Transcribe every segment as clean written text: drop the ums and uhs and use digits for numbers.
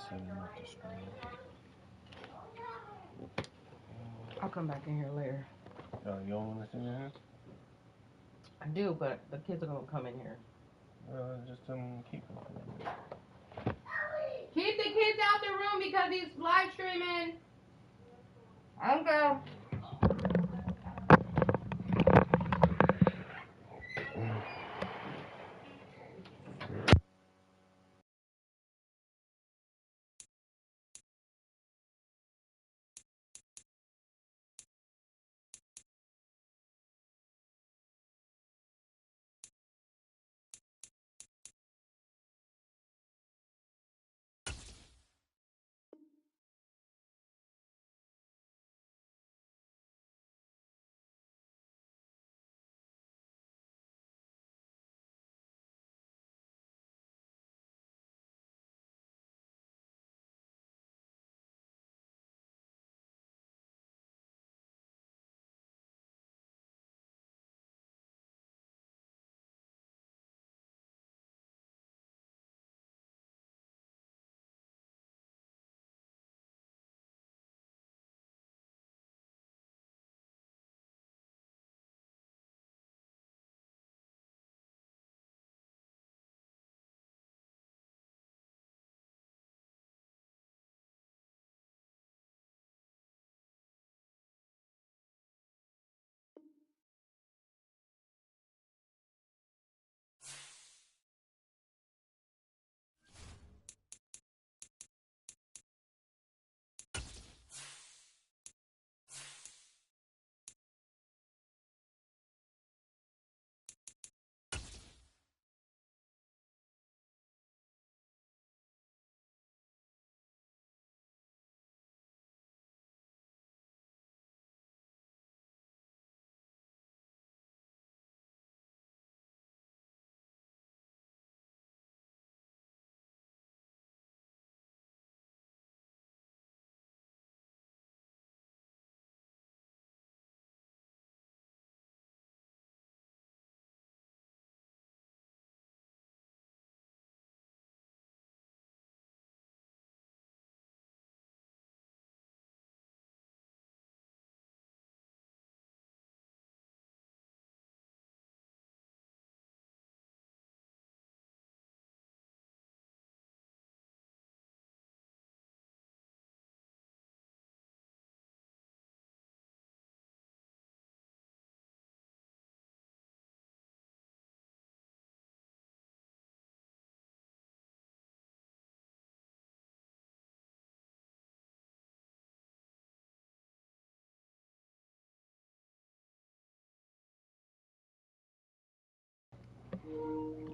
setting up the screen. I'll come back in here later. You don't want to sit in here? I do, but the kids are gonna come in here. Just keep them. Keep the kids out the room because he's live streaming. Okay.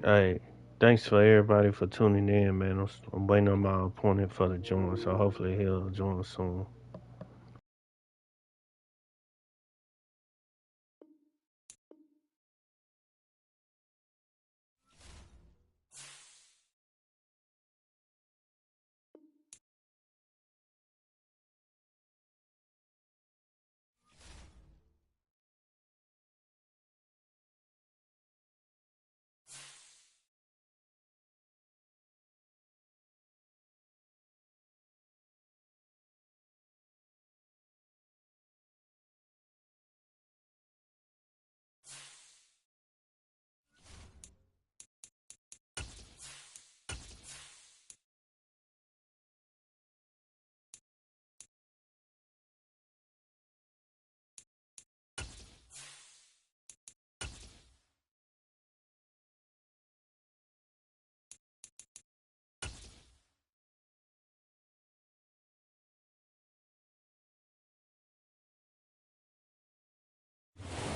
Hey, thanks for everybody for tuning in, man. I'm waiting on my opponent for the join, so hopefully he'll join soon.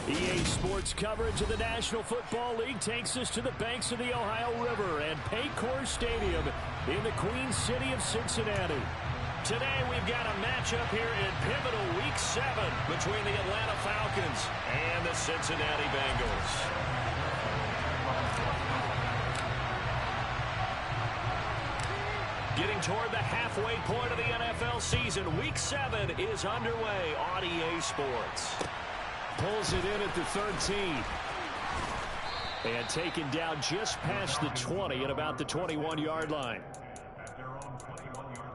EA Sports coverage of the National Football League takes us to the banks of the Ohio River and Paycor Stadium in the Queen City of Cincinnati. Today we've got a matchup here in pivotal Week 7 between the Atlanta Falcons and the Cincinnati Bengals. Getting toward the halfway point of the NFL season, Week 7 is underway on EA Sports. Pulls it in at the 13. And taken down just past the 20 at about the 21-yard line. At their own 21-yard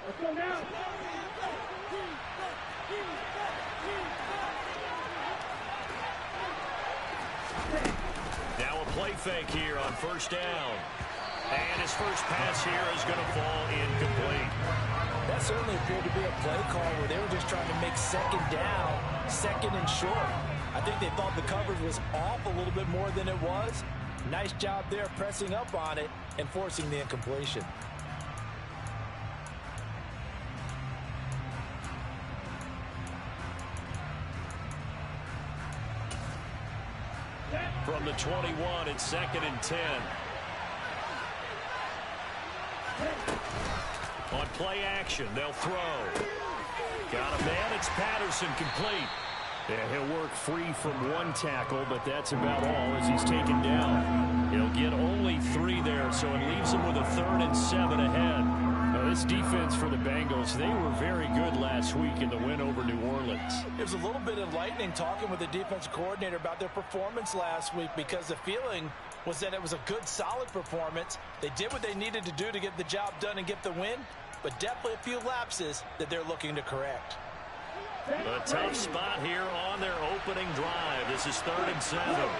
Now a play fake here on first down. And his first pass here is going to fall incomplete. That certainly appeared to be a play call where they were just trying to make second down, second and short. I think they thought the coverage was off a little bit more than it was. Nice job there pressing up on it and forcing the incompletion. From the 21, it's 2nd and 10. On play action, they'll throw. Got a man, it's Patterson, complete. Yeah, he'll work free from one tackle, but that's about all as he's taken down. He'll get only 3 there, so it leaves him with a 3rd and 7 ahead. Now, this defense for the Bengals, they were very good last week in the win over New Orleans. It was a little bit enlightening talking with the defensive coordinator about their performance last week because the feeling was that it was a good, solid performance. They did what they needed to do to get the job done and get the win, but definitely a few lapses that they're looking to correct. A tough spot here on their opening drive. This is 3rd and 7.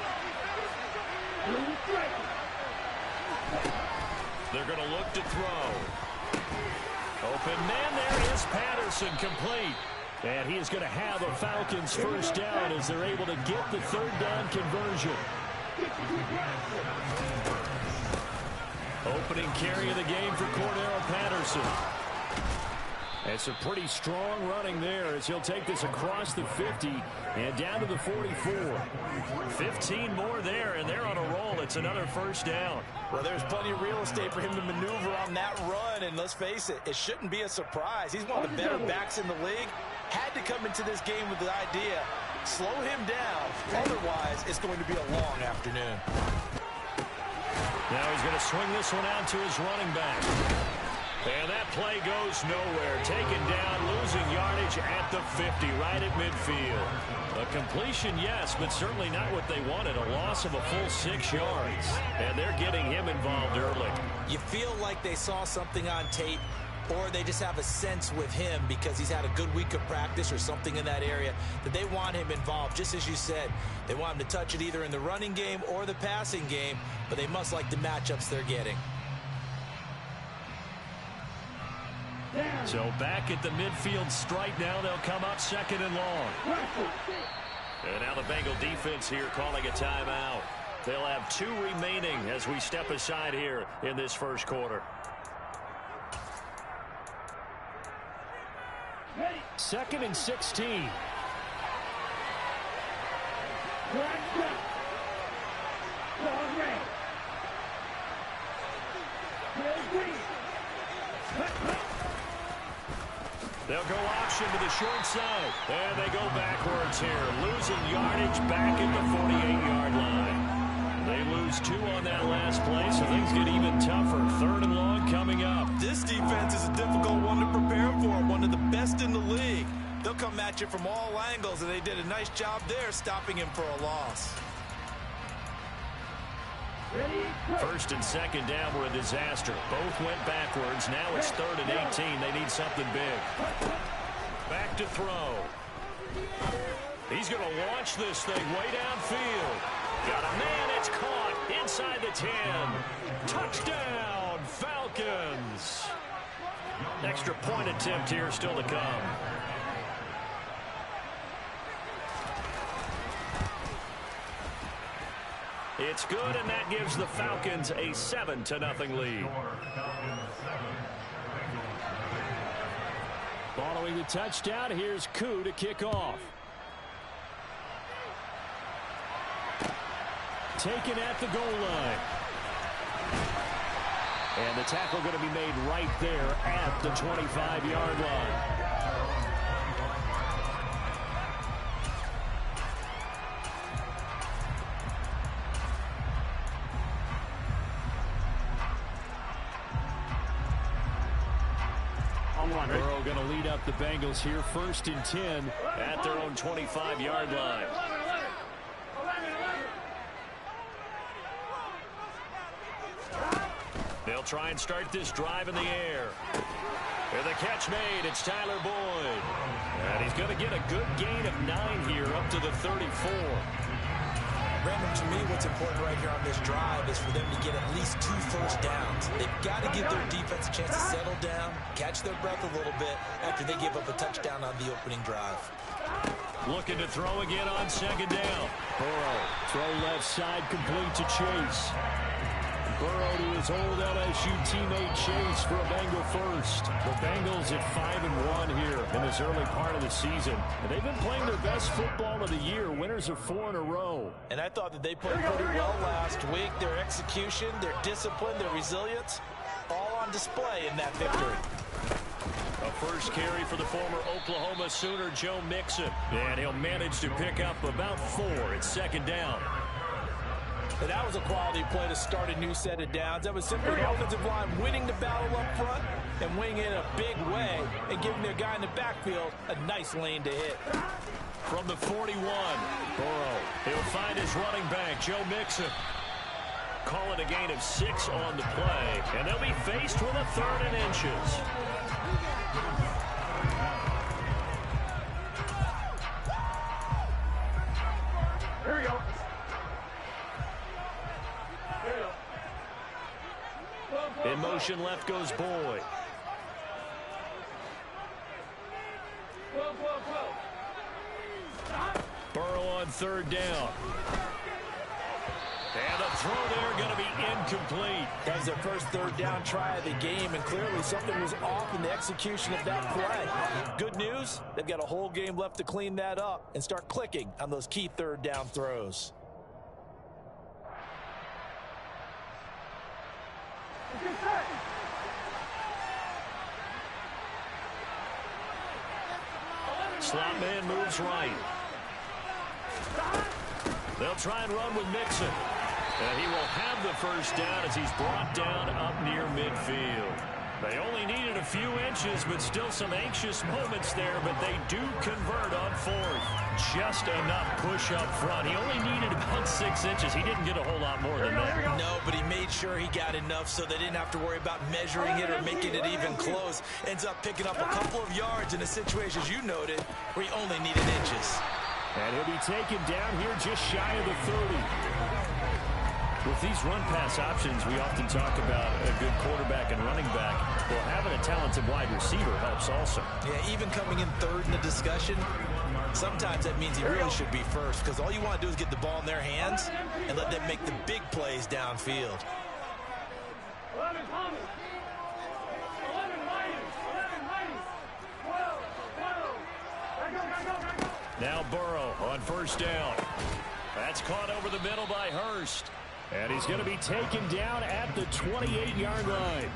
They're going to look to throw. Open man, there is Patterson, complete. And he is going to have a Falcons first down as they're able to get the 3rd down conversion. Opening carry of the game for Cordero Patterson. It's a pretty strong running there as he'll take this across the 50 and down to the 44. 15 more there, and they're on a roll. It's another first down. Well, there's plenty of real estate for him to maneuver on that run, and let's face it, it shouldn't be a surprise. He's one of the better backs in the league. Had to come into this game with the idea, slow him down. Otherwise, it's going to be a long afternoon. Now he's going to swing this one out to his running back. And that play goes nowhere. Taken down, losing yardage at the 50, right at midfield. A completion, yes, but certainly not what they wanted. A loss of a full 6 yards. And they're getting him involved early. You feel like they saw something on tape, or they just have a sense with him because he's had a good week of practice or something in that area that they want him involved. Just as you said, they want him to touch it either in the running game or the passing game, but they must like the matchups they're getting. So back at the midfield stripe now, they'll come up 2nd and long. And now the Bengal defense here calling a timeout. They'll have 2 remaining as we step aside here in this first quarter. 2nd and 16. They'll go option to the short side. And they go backwards here. Losing yardage back at the 48-yard line. They lose 2 on that last play, so things get even tougher. 3rd and long coming up. This defense is a difficult one to prepare for. One of the best in the league. They'll come at you from all angles, and they did a nice job there stopping him for a loss. 1st and 2nd down were a disaster. Both went backwards. Now it's 3rd and 18. They need something big. Back to throw. He's going to launch this thing way downfield. Got a man. It's caught inside the 10. Touchdown, Falcons. Extra point attempt here still to come. It's good, and that gives the Falcons a 7-0 lead. Following the touchdown, here's Koo to kick off. Taken at the goal line. And the tackle going to be made right there at the 25-yard line. Burrow going to lead up the Bengals here, 1st and 10 at their own 25-yard line. They'll try and start this drive in the air. And the catch made. It's Tyler Boyd. And he's going to get a good gain of 9 here up to the 34. Brandon, to me, what's important right here on this drive is for them to get at least 2 first downs. They've got to give their defense a chance to settle down, catch their breath a little bit after they give up a touchdown on the opening drive. Looking to throw again on 2nd down. Burrow, throw left side, complete to Chase. Burrow to his old LSU teammate Chase for a Bengal first. The Bengals at 5-1 here in this early part of the season. And they've been playing their best football of the year. Winners of 4 in a row. And I thought that they played pretty well last week. Their execution, their discipline, their resilience, all on display in that victory. A first carry for the former Oklahoma Sooner, Joe Mixon. And he'll manage to pick up about 4 at 2nd down. And that was a quality play to start a new set of downs. That was simply the offensive line winning the battle up front and winning in a big way and giving their guy in the backfield a nice lane to hit. From the 41, Burrow. He'll find his running back, Joe Mixon. Call it a gain of 6 on the play, and they'll be faced with a 3rd and inches. Here we go. In motion, left goes Boyd. Burrow on 3rd down. And the throw there going to be incomplete. That was their first 3rd down try of the game, and clearly something was off in the execution of that play. Good news, they've got a whole game left to clean that up and start clicking on those key 3rd down throws. Slot man moves right. They'll try and run with Mixon. And he will have the first down as he's brought down up near midfield. They only needed a few inches, but still some anxious moments there, but they do convert on 4th. Just enough push up front. He only needed about 6 inches. He didn't get a whole lot more than that. No, but he made sure he got enough so they didn't have to worry about measuring it or making it even close. Ends up picking up a couple of yards in a situation, as you noted, where he only needed inches. And he'll be taken down here just shy of the 30. With these run-pass options, we often talk about a good quarterback and running back. Well, having a talented wide receiver helps also. Yeah, even coming in 3rd in the discussion, sometimes that means he really should be first, because all you want to do is get the ball in their hands and let them make the big plays downfield. Now Burrow on 1st down. That's caught over the middle by Hurst. And he's going to be taken down at the 28-yard line.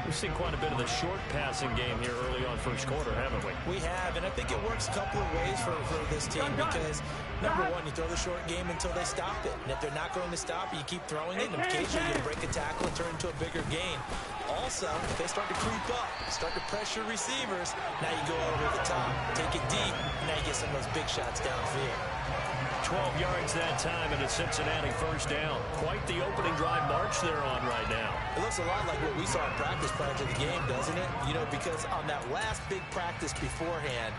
We've seen quite a bit of the short passing game here early on 1st quarter, haven't we? We have, and I think it works a couple of ways for this team because, number one, you throw the short game until they stop it. And if they're not going to stop it, you keep throwing it, and occasionally you break a tackle and turn into a bigger gain. Also, if they start to creep up, start to pressure receivers, now you go over the top, take it deep, and now you get some of those big shots downfield. 12 yards that time and a Cincinnati 1st down. Quite the opening drive march they're on right now. It looks a lot like what we saw in practice prior to the game, doesn't it? You know, because on that last big practice beforehand,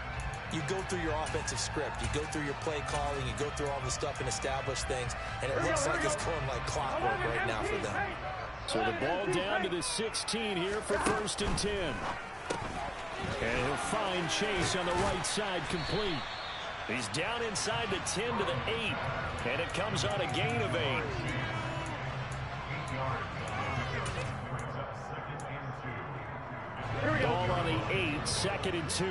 you go through your offensive script. You go through your play calling. You go through all the stuff and establish things. And it looks like it's going like clockwork right now for them. So the ball down to the 16 here for 1st and 10. And he'll find Chase on the right side complete. He's down inside the 10 to the 8. And it comes on a gain of 8. Ball on the 8, 2nd and 2.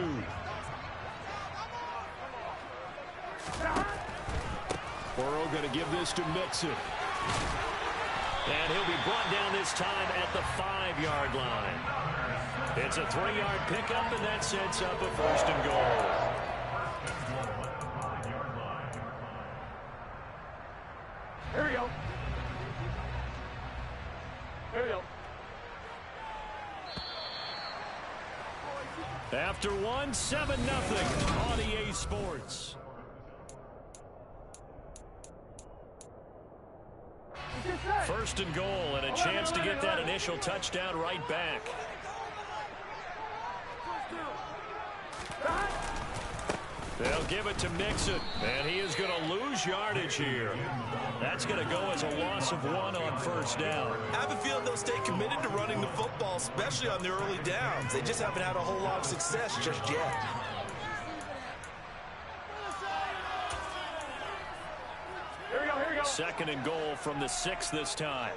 Burrow going to give this to Mixon. And he'll be brought down this time at the 5-yard line. It's a 3-yard pickup, and that sets up a 1st and goal. Here we go. Here we go. After one, 7-0 on EA Sports. First and goal, and a chance to get that initial touchdown right back. They'll give it to Mixon, and he is going to lose yardage here. That's going to go as a loss of 1 on first down. I have a feeling they'll stay committed to running the football, especially on the early downs. They just haven't had a whole lot of success just yet. Here we go, here we go. 2nd and goal from the 6 this time.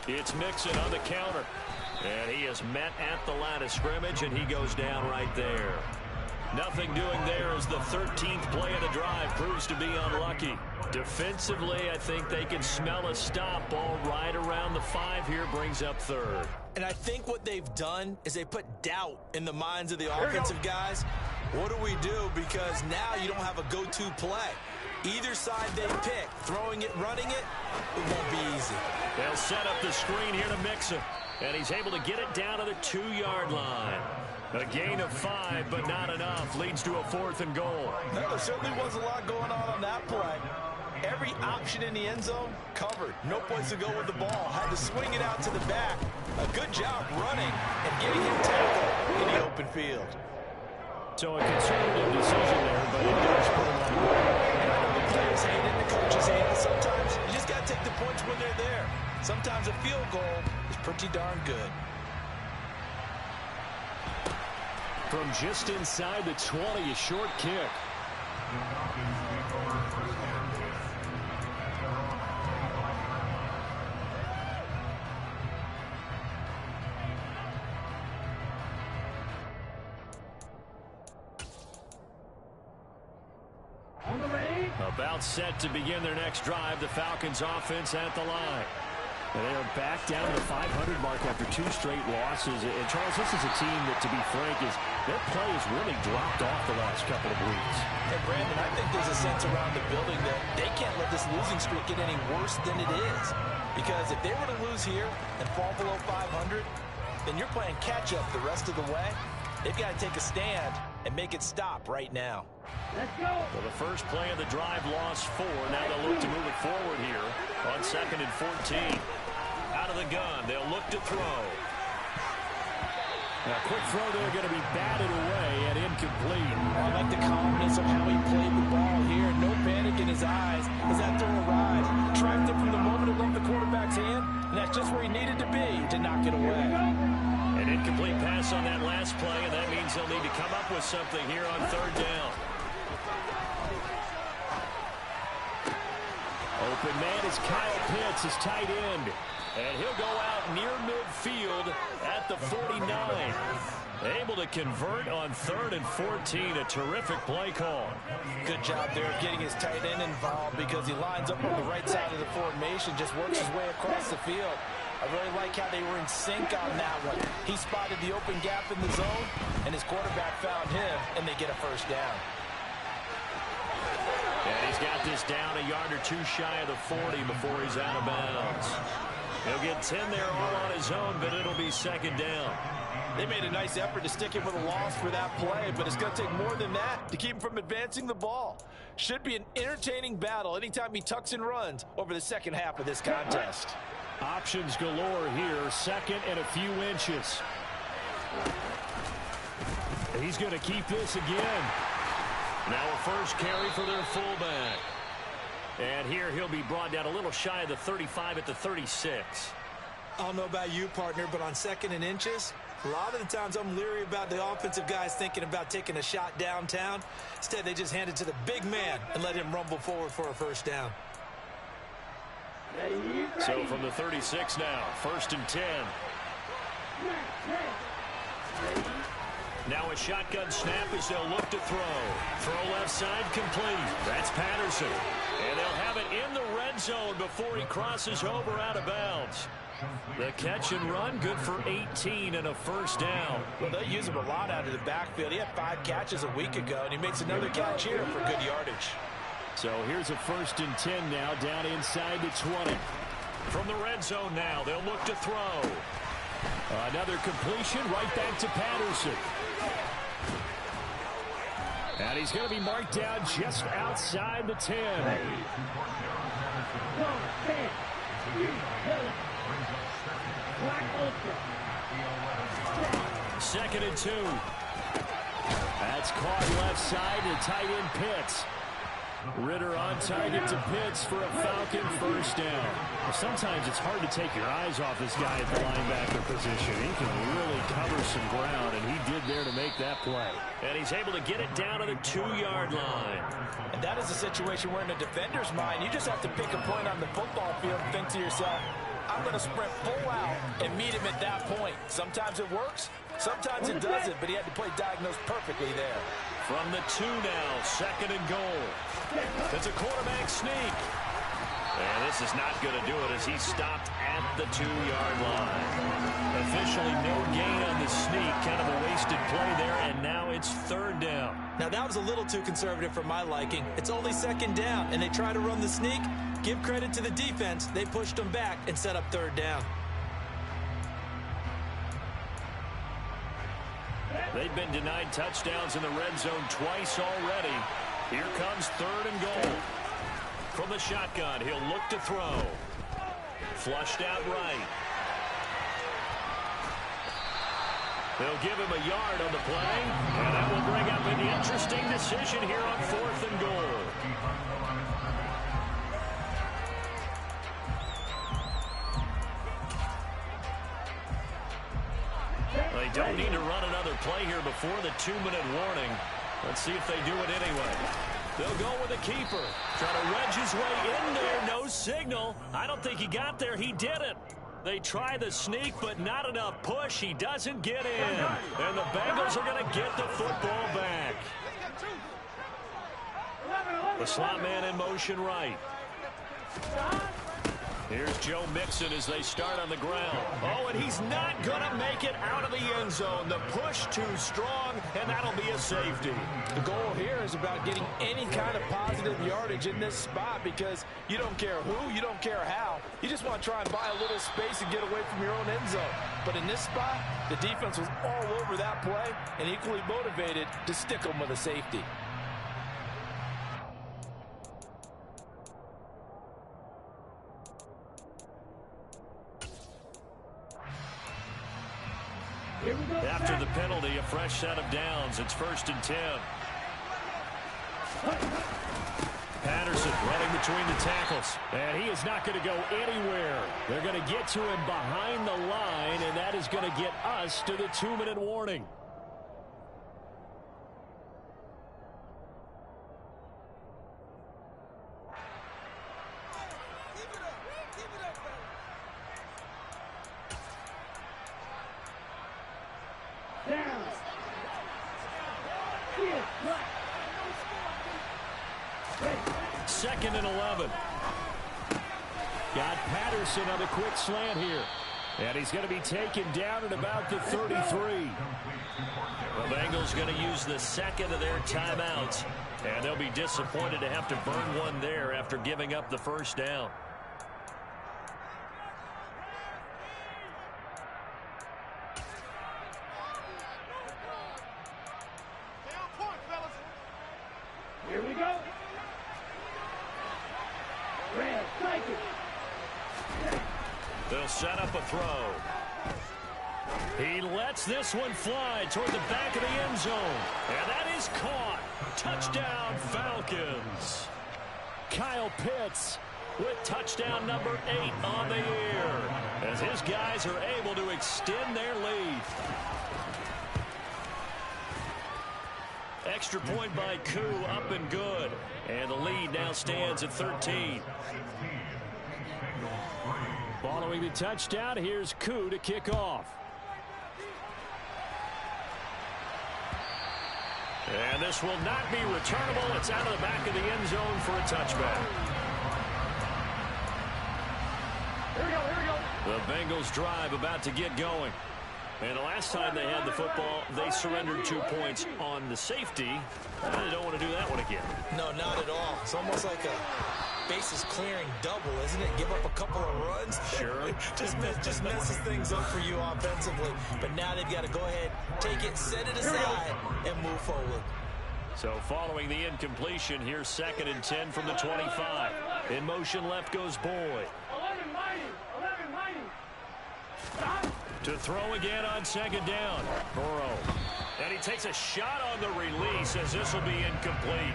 It's Mixon on the counter. And he is met at the line of scrimmage, and he goes down right there. Nothing doing there as the 13th play of the drive proves to be unlucky. Defensively, I think they can smell a stop. Ball right around the 5 here, brings up 3rd. And I think what they've done is they put doubt in the minds of the offensive guys. What do we do? Because now you don't have a go-to play. Either side they pick, throwing it, running it, it won't be easy. They'll set up the screen here to Mixon. And he's able to get it down to the 2-yard line. A gain of 5, but not enough. Leads to a 4th and goal. There certainly was a lot going on that play. Every option in the end zone covered. No place to go with the ball. Had to swing it out to the back. A good job running and getting him tackled in the open field. So a conservative decision there, but it does put him on the board. And I know the players hate it, the coaches hate it. Sometimes you just got to take the points when they're there. Sometimes a field goal is pretty darn good. From just inside the 20, a short kick. About set to begin their next drive. The Falcons offense at the line. And they are back down to the 500 mark after 2 straight losses. And Charles, this is a team that, to be frank, their play has really dropped off the last couple of weeks. And Brandon, I think there's a sense around the building that they can't let this losing streak get any worse than it is. Because if they were to lose here and fall below 500, then you're playing catch-up the rest of the way. They've got to take a stand and make it stop right now. Let's go. So the first play of the drive lost 4. Now they'll look to move it forward here on 2nd and 14. Out of the gun, they'll look to throw. A quick throw there, going to be batted away and incomplete. I like the calmness of how he played the ball here. No panic in his eyes as that throw arrived. Tracked it from the moment it left the quarterback's hand, and that's just where he needed to be to knock it away. An incomplete pass on that last play, and that means they'll need to come up with something here on 3rd down. Open man is Kyle Pitts, his tight end. And he'll go out near midfield at the 49. Able to convert on 3rd and 14. A terrific play call. Good job there of getting his tight end involved because he lines up on the right side of the formation, just works his way across the field. I really like how they were in sync on that one. He spotted the open gap in the zone, and his quarterback found him, and they get a first down. And he's got this down a yard or 2 shy of the 40 before he's out of bounds. He'll get 10 there all on his own, but it'll be 2nd down. They made a nice effort to stick him with a loss for that play, but it's going to take more than that to keep him from advancing the ball. Should be an entertaining battle anytime he tucks and runs over the second half of this contest. Options galore here, 2nd and a few inches. He's going to keep this again. Now a first carry for their fullback. And here he'll be brought down a little shy of the 35 at the 36. I don't know about you, partner, but on 2nd and inches, a lot of the times I'm leery about the offensive guys thinking about taking a shot downtown. Instead, they just hand it to the big man and let him rumble forward for a first down. So from the 36 now, 1st and 10. Now a shotgun snap as they'll look to throw. Throw left side complete. That's Patterson. And they'll have it in the red zone before he crosses over out of bounds. The catch and run, good for 18 and a first down. Well, they use him a lot out of the backfield. He had 5 catches a week ago, and he makes another catch here for good yardage. So here's a 1st and 10 now, down inside the 20. From the red zone now, they'll look to throw. Another completion right back to Patterson. And he's going to be marked down just outside the 10. 2nd and 2. That's caught left side to tight end Pitts. Ritter on target to Pitts for a Falcon first down. Well, sometimes it's hard to take your eyes off this guy at the linebacker position. He can really cover some ground, and he did there to make that play. And he's able to get it down to the 2-yard line. And that is a situation where in the defender's mind, you just have to pick a point on the football field and think to yourself, I'm going to sprint full out and meet him at that point. Sometimes it works, sometimes it doesn't, but he had to play diagnosed perfectly there. From the 2 now, 2nd and goal. It's a quarterback sneak. And this is not going to do it as he stopped at the 2-yard line. Officially no gain on the sneak. Kind of a wasted play there, and now it's 3rd down. Now that was a little too conservative for my liking. It's only 2nd down, and they try to run the sneak. Give credit to the defense. They pushed them back and set up 3rd down. They've been denied touchdowns in the red zone twice already. Here comes 3rd and goal. From the shotgun, he'll look to throw. Flushed out right. They'll give him a yard on the play, and that will bring up an interesting decision here on 4th and goal. They don't need to run another play here before the 2-minute warning. Let's see if they do it anyway. They'll go with a keeper. Try to wedge his way in there. No signal. I don't think he got there. He didn't. They try the sneak, but not enough push. He doesn't get in. And the Bengals are going to get the football back. The slot man in motion right. Here's Joe Mixon as they start on the ground. Oh, and he's not going to make it out of the end zone. The push too strong, and that'll be a safety. The goal here is about getting any kind of positive yardage in this spot because you don't care who, you don't care how. You just want to try and buy a little space and get away from your own end zone. But in this spot, the defense was all over that play and equally motivated to stick them with a safety. After the penalty, a fresh set of downs. It's 1st and 10. Patterson running between the tackles. And he is not going to go anywhere. They're going to get to him behind the line, and that is going to get us to the 2-minute warning. Second and 11. Got Patterson on a quick slant here. And he's going to be taken down at about the 33. The Bengals going to use the 2nd of their timeouts. And they'll be disappointed to have to burn one there after giving up the 1st down. Here we go. They'll set up a throw. He lets this one fly toward the back of the end zone. And that is caught. Touchdown, Falcons. Kyle Pitts with touchdown number 8 on the year as his guys are able to extend their lead. Extra point by Koo, up and good. And the lead now stands at 13. Following the touchdown, here's Koo to kick off. And this will not be returnable. It's out of the back of the end zone for a touchback. Here we go, here we go. The Bengals drive about to get going. And the last time they had the football, they surrendered 2 points on the safety. They don't want to do that one again. No, not at all. It's almost like a bases clearing double, isn't it? Give up a couple of runs. Sure. just messes things up for you offensively. But now they've got to go ahead, take it, set it aside, and move forward. So following the incompletion, here's 2nd and 10 from the 25. In motion left goes Boyd. 11 mighty. To To throw again on second down. Burrow. And he takes a shot on the release as this will be incomplete.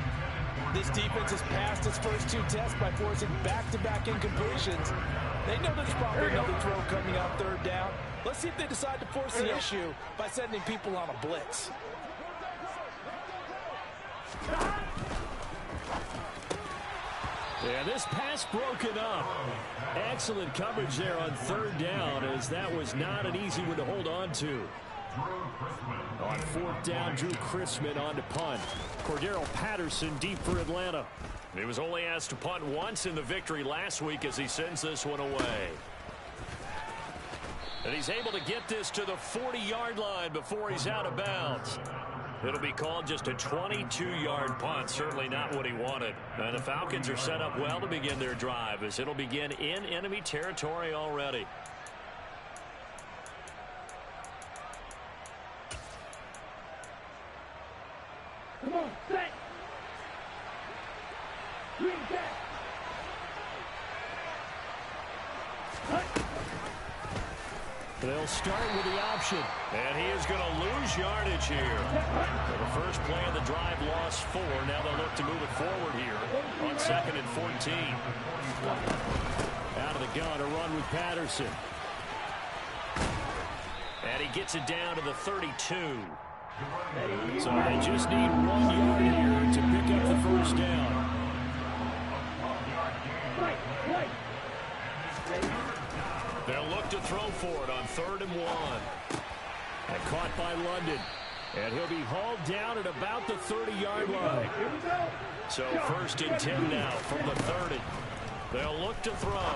This defense has passed its first 2 tests by forcing back-to-back incompletions. They know there's probably another throw coming out third down. Let's see if they decide to force the issue by sending people on a blitz. Yeah, this pass broken up. Excellent coverage there on third down, as that was not an easy one to hold on to. On fourth down, Drew Chrisman on to punt. Cordero Patterson deep for Atlanta. He was only asked to punt once in the victory last week as he sends this one away. And he's able to get this to the 40-yard line before he's out of bounds. It'll be called just a 22-yard punt. Certainly not what he wanted. And the Falcons are set up well to begin their drive, as it'll begin in enemy territory already. Come on, set. Green back. They'll start with the option. And he is going to lose yardage here. For the first play of the drive, lost 4. Now they'll look to move it forward here on 2nd and 14. Out of the gun, a run with Patterson. And he gets it down to the 32. So they just need 1 yard here to pick up the first down. They'll look to throw for it on 3rd and 1. And caught by London. And he'll be hauled down at about the 30-yard line. So 1st and 10 now from the 30. They'll look to throw.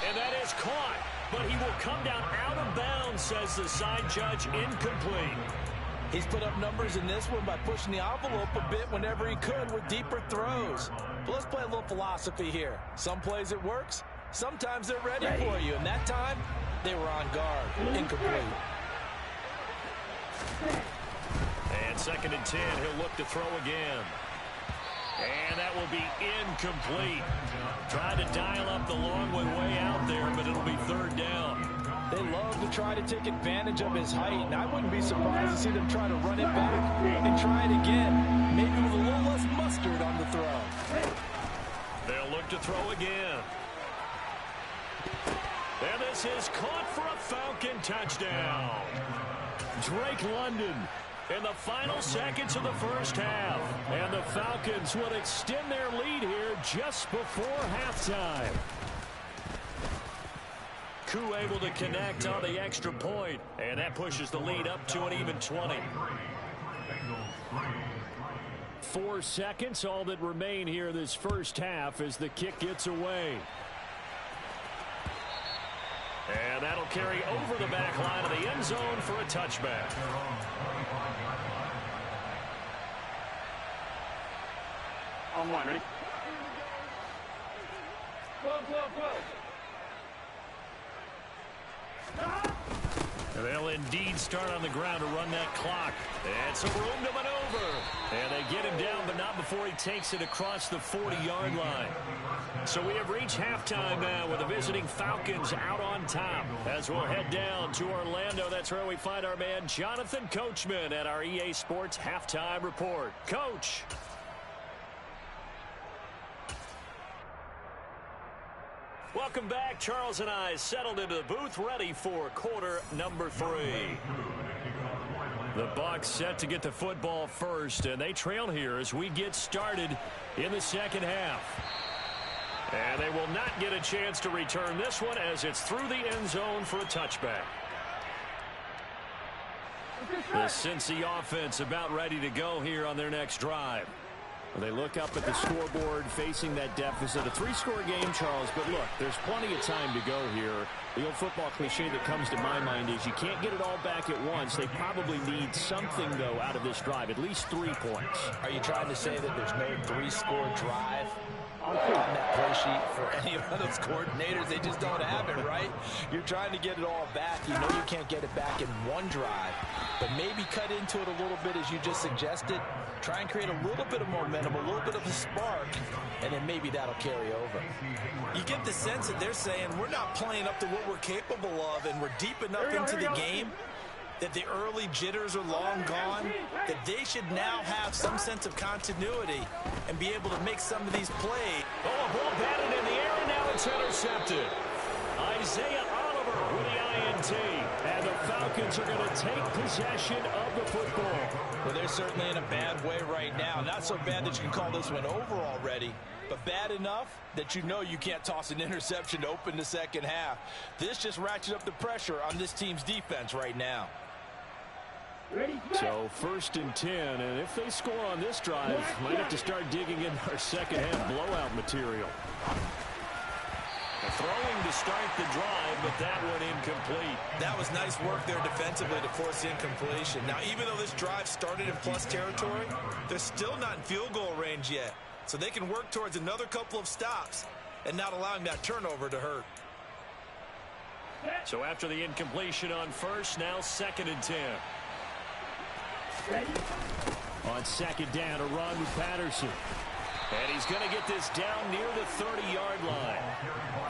And that is caught. But he will come down out of bounds, says the side judge, incomplete. He's put up numbers in this one by pushing the envelope a bit whenever he could with deeper throws. But let's play a little philosophy here. Some plays it works. Sometimes they're ready for you. And that time, they were on guard. Incomplete. And 2nd and 10, he'll look to throw again. And that will be incomplete. Tried to dial up the long one way out there, but it'll be 3rd down. They love to try to take advantage of his height, and I wouldn't be surprised to see them try to run it back and try it again, maybe with a little less mustard on the throw. They'll look to throw again. And this is caught for a Falcon touchdown. Drake London in the final seconds of the first half. And the Falcons will extend their lead here just before halftime. Koo able to connect on the extra point, and that pushes the lead up to an even 20. 4 seconds, all that remain here this first half as the kick gets away. And that'll carry over the back line of the end zone for a touchback. On 1, ready? Go. And they'll indeed start on the ground to run that clock. And some room to maneuver. And they get him down, but not before he takes it across the 40-yard line. So we have reached halftime now with the visiting Falcons out on top. As we'll head down to Orlando, that's where we find our man Jonathan Coachman at our EA Sports Halftime Report. Coach. Welcome back. Charles and I settled into the booth, ready for quarter number 3. The Bucs set to get the football first, and they trail here as we get started in the second half. And they will not get a chance to return this one as it's through the end zone for a touchback. The Cincy offense about ready to go here on their next drive. They look up at the scoreboard facing that deficit. A 3-score game, Charles, but look, there's plenty of time to go here. The old football cliche that comes to my mind is you can't get it all back at once. They probably need something, though, out of this drive, at least 3 points. Are you trying to say that there's no 3-score drive on that play sheet for any of those coordinators? They just don't have it, right? You're trying to get it all back. You know you can't get it back in one drive, but maybe cut into it a little bit as you just suggested. Try and create a little bit of momentum momentum, a little bit of a spark, and then maybe that'll carry over. You get the sense that they're saying we're not playing up to what we're capable of, and we're deep enough into the game that the early jitters are long gone, that they should now have some sense of continuity and be able to make some of these plays. Oh, a ball batted in the air, and now it's intercepted. Isaiah Oliver with the INT. And the Falcons are going to take possession of the football. Well, they're certainly in a bad way right now. Not so bad that you can call this one over already, but bad enough that you know you can't toss an interception to open the second half. This just ratchets up the pressure on this team's defense right now. So 1st and 10, and if they score on this drive, might have to start digging in our second half blowout material. Throwing to start the drive, but that one incomplete. That was nice work there defensively to force incompletion. Now, even though this drive started in plus territory, they're still not in field goal range yet. So they can work towards another couple of stops and not allowing that turnover to hurt. So after the incompletion on 1st, now 2nd and 10. On 2nd down, a run with Patterson. And he's going to get this down near the 30-yard line.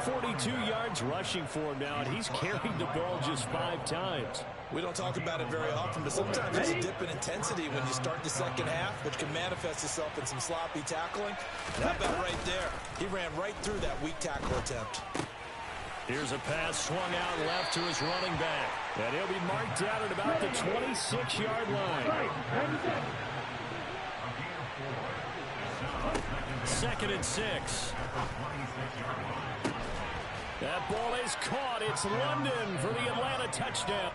42 yards rushing for him now, and he's carried the ball just 5 times. We don't talk about it very often, but sometimes there's a dip in intensity when you start the second half, which can manifest itself in some sloppy tackling. And how about right there? He ran right through that weak tackle attempt. Here's a pass swung out left to his running back. And he'll be marked out at about the 26-yard line. 2nd and 6. That ball is caught. It's London for the Atlanta touchdown.